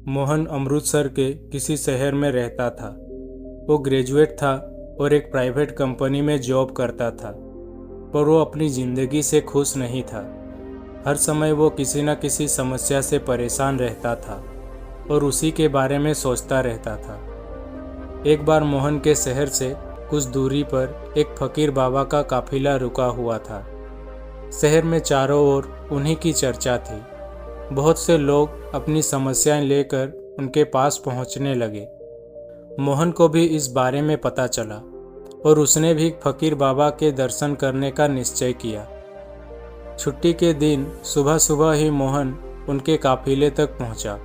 मोहन अमृतसर के किसी शहर में रहता था। वो ग्रेजुएट था और एक प्राइवेट कंपनी में जॉब करता था, पर वो अपनी ज़िंदगी से खुश नहीं था। हर समय वो किसी न किसी समस्या से परेशान रहता था और उसी के बारे में सोचता रहता था। एक बार मोहन के शहर से कुछ दूरी पर एक फकीर बाबा का काफिला रुका हुआ था। शहर में चारों ओर उन्हीं की चर्चा थी। बहुत से लोग अपनी समस्याएं लेकर उनके पास पहुंचने लगे। मोहन को भी इस बारे में पता चला और उसने भी फकीर बाबा के दर्शन करने का निश्चय किया। छुट्टी के दिन सुबह सुबह ही मोहन उनके काफिले तक पहुंचा।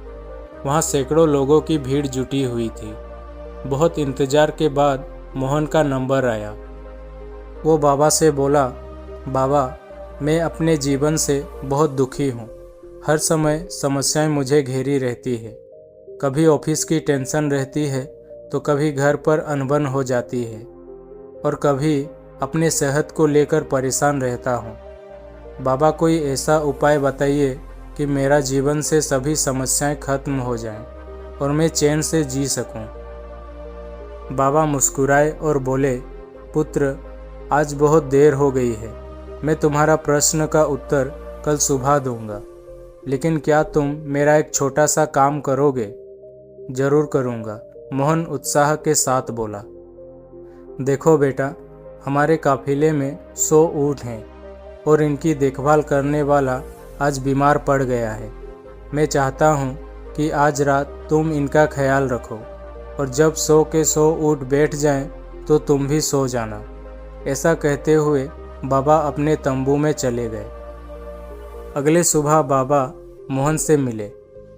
वहां सैकड़ों लोगों की भीड़ जुटी हुई थी। बहुत इंतजार के बाद मोहन का नंबर आया। वो बाबा से बोला, बाबा, मैं अपने जीवन से बहुत दुखी हूँ। हर समय समस्याएं मुझे घेरी रहती है। कभी ऑफिस की टेंशन रहती है तो कभी घर पर अनबन हो जाती है और कभी अपने सेहत को लेकर परेशान रहता हूँ। बाबा, कोई ऐसा उपाय बताइए कि मेरा जीवन से सभी समस्याएं खत्म हो जाएं और मैं चैन से जी सकूं। बाबा मुस्कुराए और बोले, पुत्र, आज बहुत देर हो गई है। मैं तुम्हारा प्रश्न का उत्तर कल सुबह दूंगा, लेकिन क्या तुम मेरा एक छोटा सा काम करोगे? जरूर करूँगा, मोहन उत्साह के साथ बोला। देखो बेटा, हमारे काफिले में 100 ऊँट हैं और इनकी देखभाल करने वाला आज बीमार पड़ गया है। मैं चाहता हूँ कि आज रात तुम इनका ख्याल रखो और जब 100 के 100 ऊँट बैठ जाएं तो तुम भी सो जाना। ऐसा कहते हुए बाबा अपने तंबू में चले गए। अगले सुबह बाबा मोहन से मिले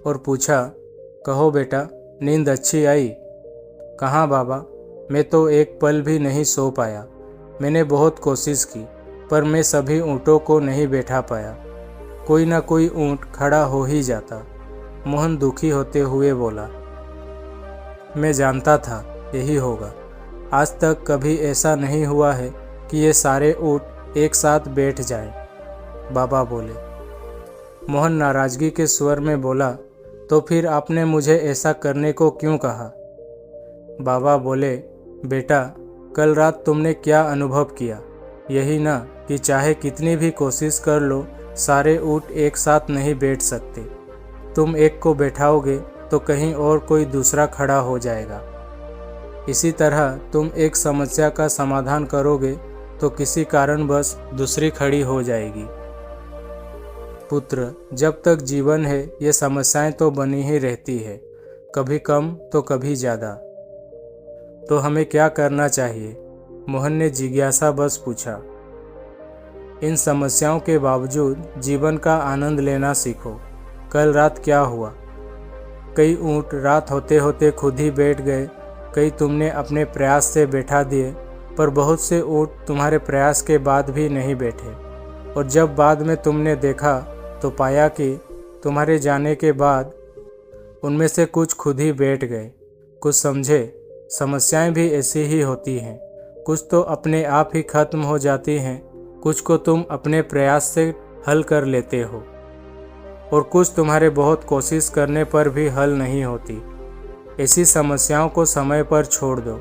और पूछा, कहो बेटा, नींद अच्छी आई? कहाँ बाबा, मैं तो एक पल भी नहीं सो पाया। मैंने बहुत कोशिश की पर मैं सभी ऊँटों को नहीं बैठा पाया। कोई ना कोई ऊँट खड़ा हो ही जाता। मोहन दुखी होते हुए बोला, मैं जानता था यही होगा। आज तक कभी ऐसा नहीं हुआ है कि ये सारे ऊँट एक साथ बैठ जाएं। बाबा बोले। मोहन नाराजगी के स्वर में बोला, तो फिर आपने मुझे ऐसा करने को क्यों कहा? बाबा बोले, बेटा, कल रात तुमने क्या अनुभव किया? यही ना कि चाहे कितनी भी कोशिश कर लो, सारे ऊँट एक साथ नहीं बैठ सकते। तुम एक को बैठाओगे तो कहीं और कोई दूसरा खड़ा हो जाएगा। इसी तरह तुम एक समस्या का समाधान करोगे तो किसी कारणवश दूसरी खड़ी हो जाएगी। पुत्र, जब तक जीवन है ये समस्याएं तो बनी ही रहती है, कभी कम तो कभी ज़्यादा। तो हमें क्या करना चाहिए? मोहन ने जिज्ञासा बस पूछा। इन समस्याओं के बावजूद जीवन का आनंद लेना सीखो। कल रात क्या हुआ? कई ऊँट रात होते होते खुद ही बैठ गए, कई तुमने अपने प्रयास से बैठा दिए, पर बहुत से ऊँट तुम्हारे प्रयास के बाद भी नहीं बैठे। और जब बाद में तुमने देखा तो पाया कि तुम्हारे जाने के बाद उनमें से कुछ खुद ही बैठ गए। कुछ समझे? समस्याएं भी ऐसी ही होती हैं। कुछ तो अपने आप ही खत्म हो जाती हैं, कुछ को तुम अपने प्रयास से हल कर लेते हो और कुछ तुम्हारे बहुत कोशिश करने पर भी हल नहीं होती। ऐसी समस्याओं को समय पर छोड़ दो।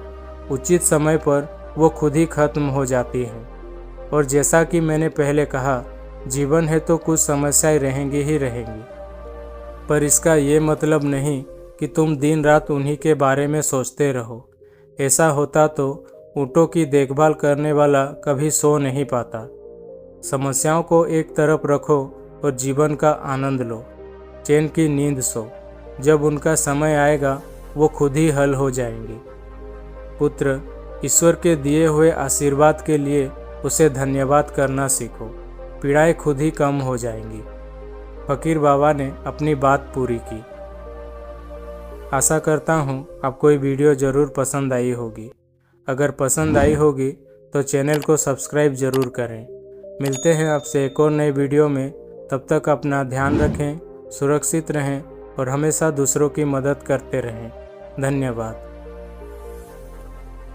उचित समय पर वो खुद ही खत्म हो जाती हैं। और जैसा कि मैंने पहले कहा, जीवन है तो कुछ समस्याएं रहेंगी ही रहेंगी, पर इसका ये मतलब नहीं कि तुम दिन रात उन्हीं के बारे में सोचते रहो। ऐसा होता तो ऊँटों की देखभाल करने वाला कभी सो नहीं पाता। समस्याओं को एक तरफ रखो और जीवन का आनंद लो। चैन की नींद सो। जब उनका समय आएगा वो खुद ही हल हो जाएंगी। पुत्र, ईश्वर के दिए हुए आशीर्वाद के लिए उसे धन्यवाद करना सीखो। पीड़ाएं खुद ही कम हो जाएंगी। फकीर बाबा ने अपनी बात पूरी की। आशा करता हूँ आपको ये वीडियो ज़रूर पसंद आई होगी। अगर पसंद आई होगी तो चैनल को सब्सक्राइब ज़रूर करें। मिलते हैं आपसे एक और नए वीडियो में। तब तक अपना ध्यान रखें, सुरक्षित रहें और हमेशा दूसरों की मदद करते रहें। धन्यवाद।